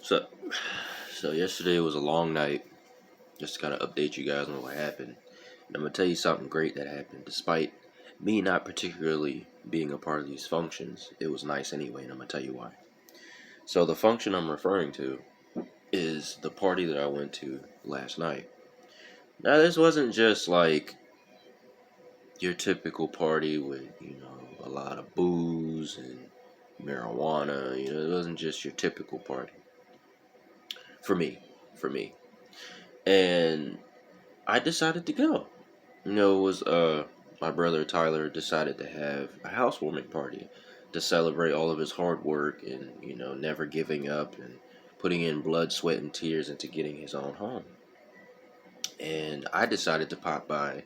So, so yesterday was a long night. Just to kind of update you guys on what happened. And I'm gonna tell you something great that happened. Despite me not particularly being a part of these functions, it was nice anyway, and I'm gonna tell you why. So the function I'm referring to is the party that I went to last night. Now this wasn't just like your typical party with a lot of booze and marijuana. It wasn't just your typical party for me. For me, and I decided to go. It was my brother Tyler decided to have a housewarming party to celebrate all of his hard work and never giving up and putting in blood, sweat, and tears into getting his own home. And I decided to pop by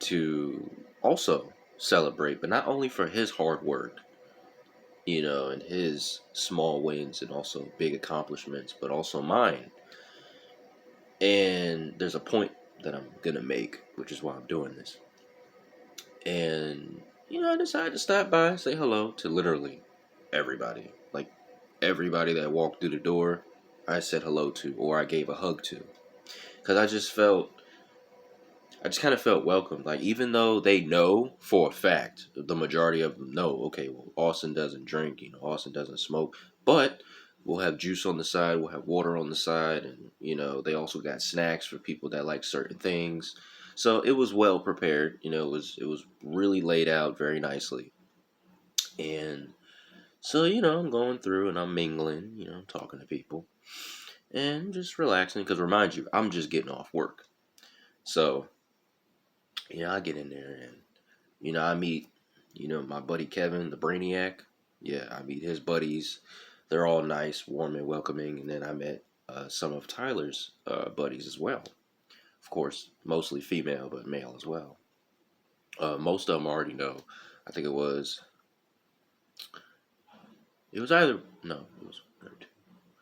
to also celebrate, but not only for his hard work, and his small wins and also big accomplishments, but also mine. And there's a point that I'm gonna make, which is why I'm doing this. And, I decided to stop by, say hello to literally everybody. Like, everybody that walked through the door, I said hello to, or I gave a hug to. Because I just kind of felt welcomed. Like, even though they know for a fact, the majority of them know, okay, well, Austin doesn't drink, Austin doesn't smoke, but we'll have juice on the side, we'll have water on the side, and, they also got snacks for people that like certain things. So it was well prepared, it was really laid out very nicely. And so, I'm going through and I'm mingling, talking to people and just relaxing because remind you, I'm just getting off work. So, I get in there and I meet, my buddy Kevin, the Brainiac. Yeah, I meet his buddies. They're all nice, warm, and welcoming. And then I met some of Tyler's buddies as well. Of course, mostly female, but male as well. Most of them already know. I think it was either, no, it was,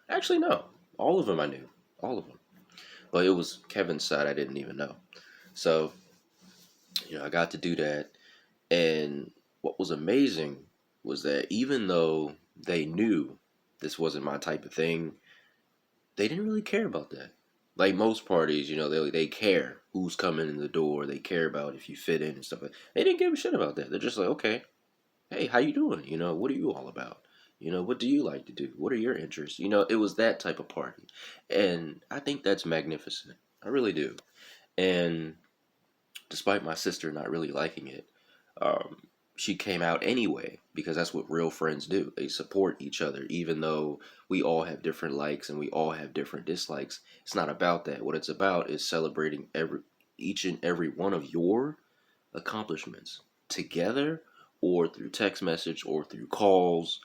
actually, no. All of them I knew. All of them. But it was Kevin's side I didn't even know. So, I got to do that. And what was amazing was that even though they knew this wasn't my type of thing, they didn't really care about that. Like most parties, they care who's coming in the door. They care about if you fit in and stuff like that. They didn't give a shit about that. They're just like, okay, hey, how you doing? What are you all about? What do you like to do? What are your interests? It was that type of party. And I think that's magnificent. I really do. And despite my sister not really liking it, um, she came out anyway because that's what real friends do. They support each other, even though we all have different likes and we all have different dislikes. It's not about that. What it's about is celebrating each and every one of your accomplishments together or through text message or through calls.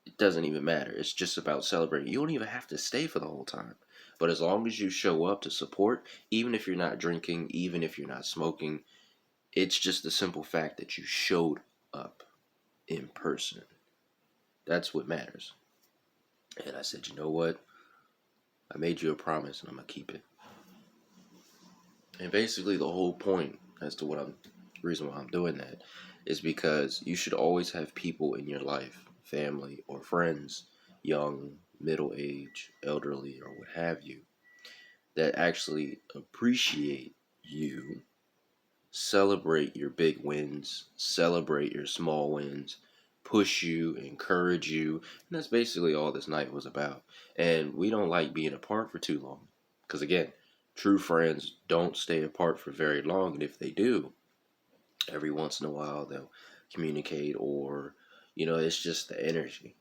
It doesn't even matter. It's just about celebrating. You don't even have to stay for the whole time. But as long as you show up to support, even if you're not drinking, even if you're not smoking, it's just the simple fact that you showed up in person. That's what matters. And I said, you know what? I made you a promise and I'm going to keep it. And basically, the whole point as to reason why I'm doing that is because you should always have people in your life, family or friends, young, middle age, elderly, or what have you, that actually appreciate you, celebrate your big wins, celebrate your small wins, push you, encourage you. And that's basically all this night was about. And we don't like being apart for too long. Because again, true friends don't stay apart for very long. And if they do, every once in a while they'll communicate or, it's just the energy.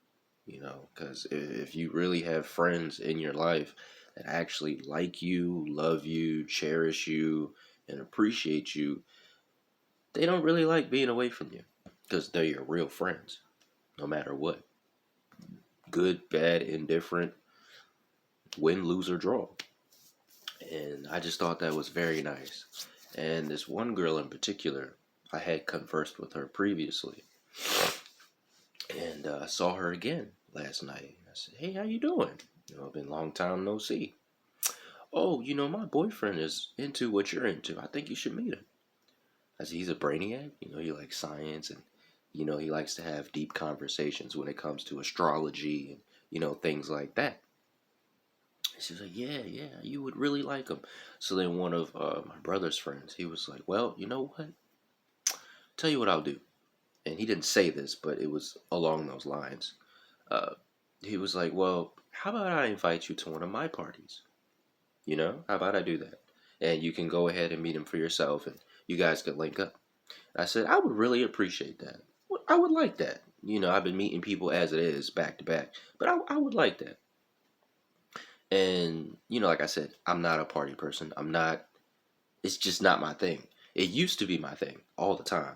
Because if you really have friends in your life that actually like you, love you, cherish you, and appreciate you, they don't really like being away from you because they're your real friends, no matter what. Good, bad, indifferent, win, lose, or draw. And I just thought that was very nice. And this one girl in particular, I had conversed with her previously. And I saw her again last night. I said, hey, how you doing? It's been a long time no see. Oh, my boyfriend is into what you're into. I think you should meet him. I said, he's a brainiac. He likes science and, he likes to have deep conversations when it comes to astrology and, things like that. She was like, yeah, yeah, you would really like him. So then one of my brother's friends, he was like, well, you know what? Tell you what I'll do. And he didn't say this, but it was along those lines. Uh, he was like, well, how about I invite you to one of my parties? How about I do that? And you can go ahead and meet him for yourself and you guys could link up. I said, I would really appreciate that. I would like that. I've been meeting people as it is back to back, but I would like that. And, like I said, I'm not a party person. It's just not my thing. It used to be my thing all the time.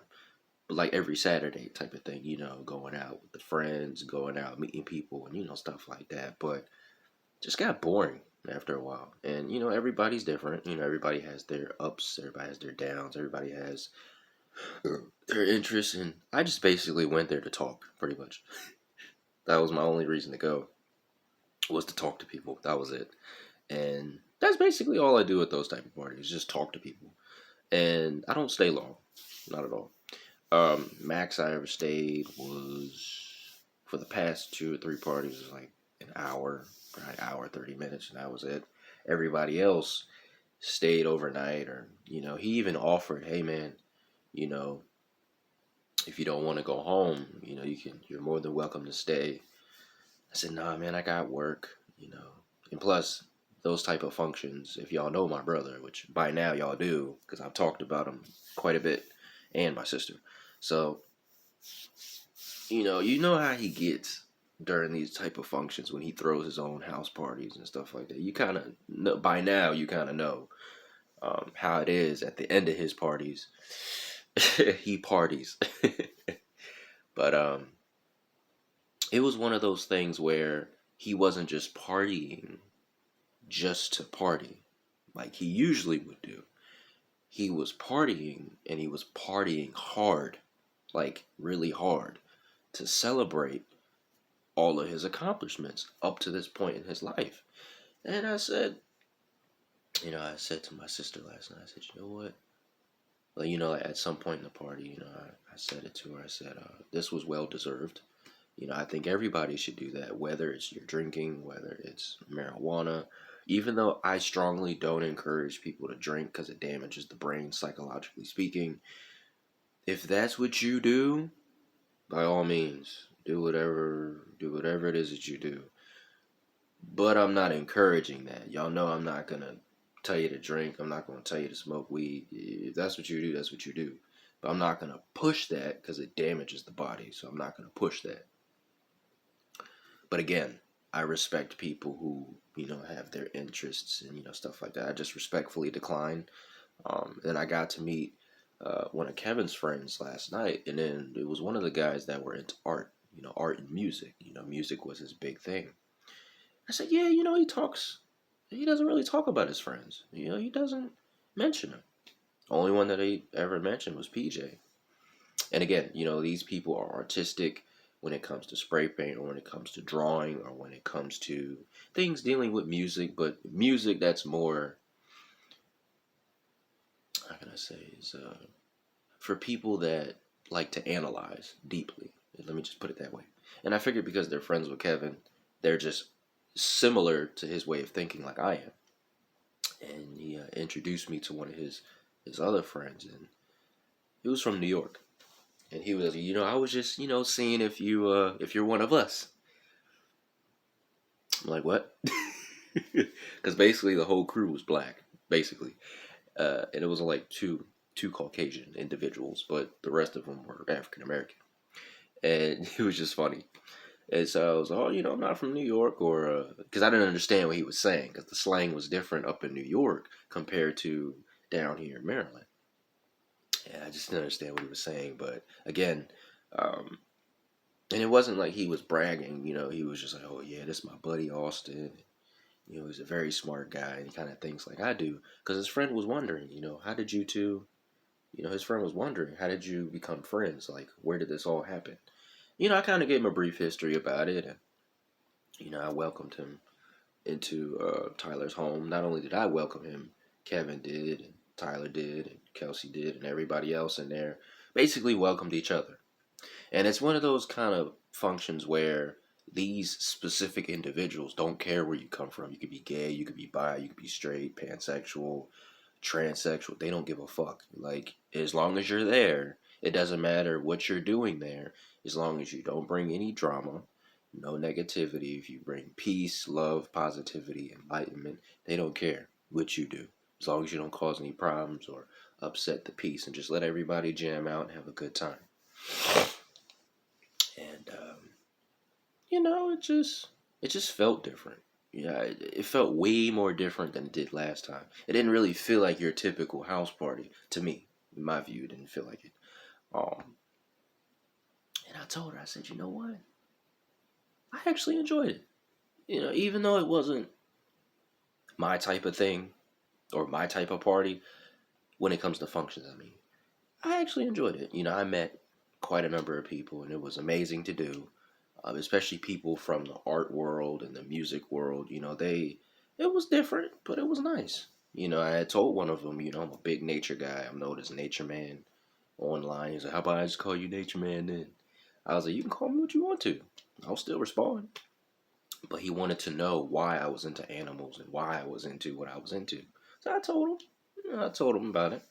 But like every Saturday type of thing, going out with the friends, going out, meeting people, and, stuff like that. But just got boring after a while. And, everybody's different. Everybody has their ups, everybody has their downs, everybody has their interests. And I just basically went there to talk, pretty much. That was my only reason to go, was to talk to people. That was it. And that's basically all I do at those type of parties, just talk to people. And I don't stay long, not at all. Max I ever stayed was, for the past 2 or 3 parties, was like an hour, probably an hour 30 minutes, and that was it. Everybody else stayed overnight, or he even offered, hey man, you know, if you don't want to go home, you're more than welcome to stay. I said, nah, man, I got work. And plus, those type of functions, if y'all know my brother, which by now y'all do, because I've talked about him quite a bit, and my sister. So, you know how he gets during these type of functions when he throws his own house parties and stuff like that. You kind of know, by now, you kind of know how it is at the end of his parties. He parties. But it was one of those things where he wasn't just partying just to party like he usually would do. He was partying, and he was partying hard, like really hard, to celebrate all of his accomplishments up to this point in his life. And I said to my sister last night, I said, you know what? Like, at some point in the party, I said it to her. I said, this was well deserved. I think everybody should do that, whether it's your drinking, whether it's marijuana. Even though I strongly don't encourage people to drink because it damages the brain, psychologically speaking, if that's what you do, by all means, do whatever it is that you do. But I'm not encouraging that. Y'all know I'm not gonna tell you to drink. I'm not gonna tell you to smoke weed. If that's what you do, that's what you do. But I'm not gonna push that because it damages the body. So I'm not gonna push that. But again, I respect people who have their interests and stuff like that. I just respectfully decline. And I got to meet one of Kevin's friends last night, and then it was one of the guys that were into art. Art and music. Music was his big thing. I said, yeah, he talks. He doesn't really talk about his friends. He doesn't mention them. Only one that he ever mentioned was PJ. And again, these people are artistic when it comes to spray paint, or when it comes to drawing, or when it comes to things dealing with music. But music that's more, how can I say, is for people that like to analyze deeply. Let me just put it that way. And I figured because they're friends with Kevin, they're just similar to his way of thinking like I am. And he introduced me to one of his other friends, and he was from New York. And he was, I was just, seeing if you're one of us. I'm like, what? Because basically the whole crew was black, basically, and it was like two Caucasian individuals, but the rest of them were African American, and it was just funny. And so I was, I'm not from New York, or because I didn't understand what he was saying, because the slang was different up in New York compared to down here in Maryland. And I just didn't understand what he was saying. But again, and it wasn't like he was bragging. He was just like, oh yeah, this is my buddy Austin. He's a very smart guy, and he kind of thinks like I do. Because his friend was wondering, how did you two? His friend was wondering, how did you become friends? Like, where did this all happen? I kind of gave him a brief history about it, and I welcomed him into Tyler's home. Not only did I welcome him, Kevin did, and Tyler did, and Kelsey did, and everybody else in there basically welcomed each other. And it's one of those kind of functions where these specific individuals don't care where you come from. You could be gay, you could be bi, you could be straight, pansexual, transsexual. They don't give a fuck. Like, as long as you're there, it doesn't matter what you're doing there. As long as you don't bring any drama, no negativity. If you bring peace, love, positivity, enlightenment, they don't care what you do. As long as you don't cause any problems or upset the peace, and just let everybody jam out and have a good time. And it just felt different. Yeah, it felt way more different than it did last time. It didn't really feel like your typical house party to me. In my view, it didn't feel like it. Um, and I told her, I said, you know what? I actually enjoyed it. Even though it wasn't my type of thing or my type of party when it comes to functions, I mean, I actually enjoyed it. I met quite a number of people, and it was amazing to do. Especially people from the art world and the music world. It was different, but it was nice. I had told one of them, I'm a big nature guy. I'm known as Nature Man online. He's like, how about I just call you Nature Man then? I was like, you can call me what you want to. I'll still respond. But he wanted to know why I was into animals and why I was into what I was into. So I told him. I told him about it.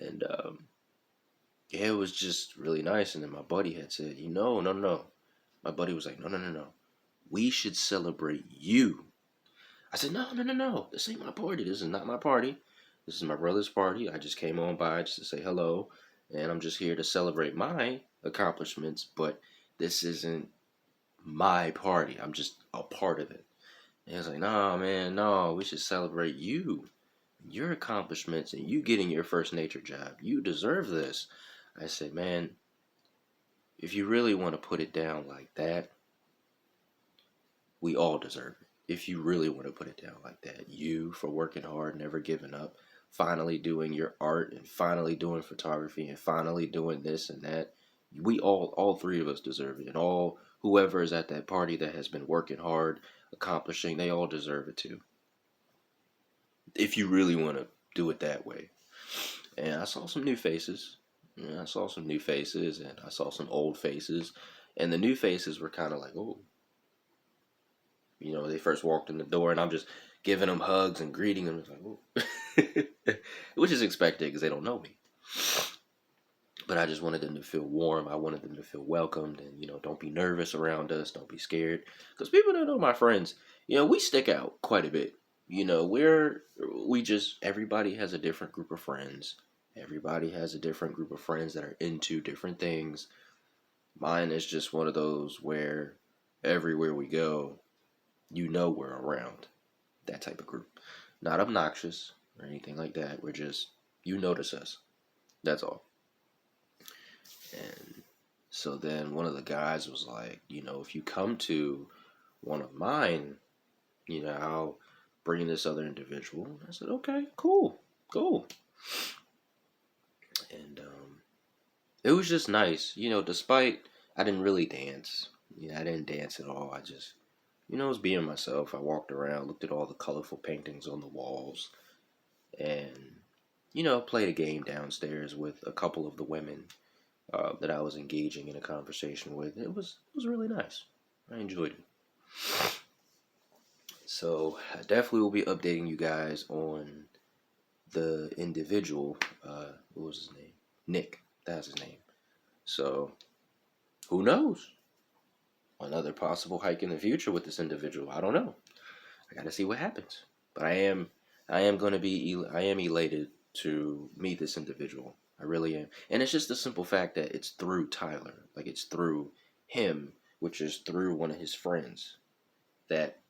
And yeah, it was just really nice. And then my buddy had said, no, no, no. My buddy was like, no, no, no, no. We should celebrate you. I said, no, no, no, no. This ain't my party. This is not my party. This is my brother's party. I just came on by just to say hello. And I'm just here to celebrate my accomplishments. But this isn't my party. I'm just a part of it. And he was like, nah, man, no. We should celebrate you, your accomplishments, and you getting your first nature job. You deserve this. I said, man, if you really want to put it down like that, we all deserve it. If you really want to put it down like that, you for working hard, never giving up, finally doing your art and finally doing photography and finally doing this and that, we all three of us deserve it. And all whoever is at that party that has been working hard, accomplishing, they all deserve it too. If you really want to do it that way. And I saw some new faces. I saw some new faces and I saw some old faces. And the new faces were kind of like, oh, they first walked in the door, and I'm just giving them hugs and greeting them. It's like, which is expected because they don't know me. But I just wanted them to feel warm. I wanted them to feel welcomed, and don't be nervous around us. Don't be scared, because people that know my friends, we stick out quite a bit. Everybody has a different group of friends. Everybody has a different group of friends that are into different things. Mine is just one of those where everywhere we go, we're around that type of group. Not obnoxious or anything like that. We're just, you notice us. That's all. And so then one of the guys was like, if you come to one of mine, I'll bring this other individual. I said, okay, cool. And it was just nice. Despite I didn't really dance. I didn't dance at all. I just I was being myself. I walked around, looked at all the colorful paintings on the walls, and, played a game downstairs with a couple of the women that I was engaging in a conversation with. It was really nice. I enjoyed it. So I definitely will be updating you guys on the individual. What was his name? Nick. That's his name. So who knows? Another possible hike in the future with this individual. I don't know. I gotta see what happens. But I am elated to meet this individual. I really am. And it's just the simple fact that it's through Tyler. Like, it's through him, which is through one of his friends that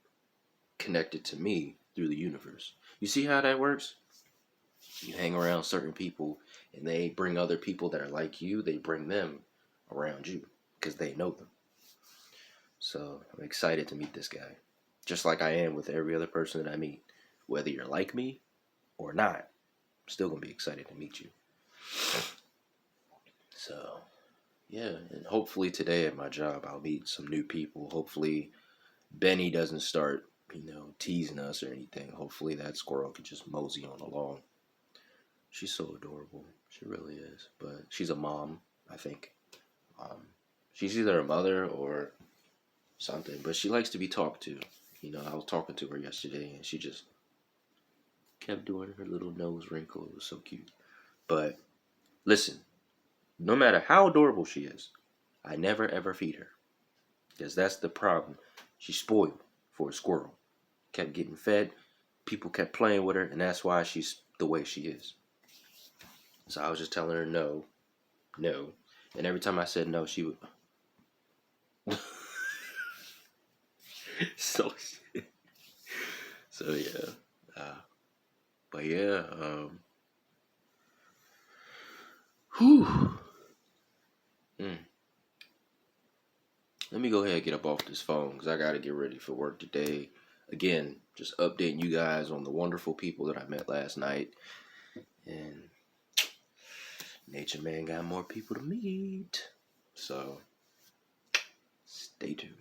connected to me through the universe. You see how that works? You hang around certain people and they bring other people that are like you, they bring them around you because they know them. So I'm excited to meet this guy. Just like I am with every other person that I meet. Whether you're like me or not, I'm still going to be excited to meet you. So, yeah, and hopefully today at my job I'll meet some new people. Hopefully Benny doesn't start, teasing us or anything. Hopefully that squirrel can just mosey on along. She's so adorable. She really is. But she's a mom, I think. She's either a mother or something. But she likes to be talked to. You know, I was talking to her yesterday, and she just kept doing her little nose wrinkle. It was so cute. But listen, no matter how adorable she is, I never ever feed her. Because that's the problem. She's spoiled for a squirrel. Kept getting fed. People kept playing with her, and that's why she's the way she is. So I was just telling her no, no. And every time I said no, she would. so, so yeah. But yeah, whew. Mm. Let me go ahead and get up off this phone because I got to get ready for work today. Again, just updating you guys on the wonderful people that I met last night. And Nature Man got more people to meet. So stay tuned.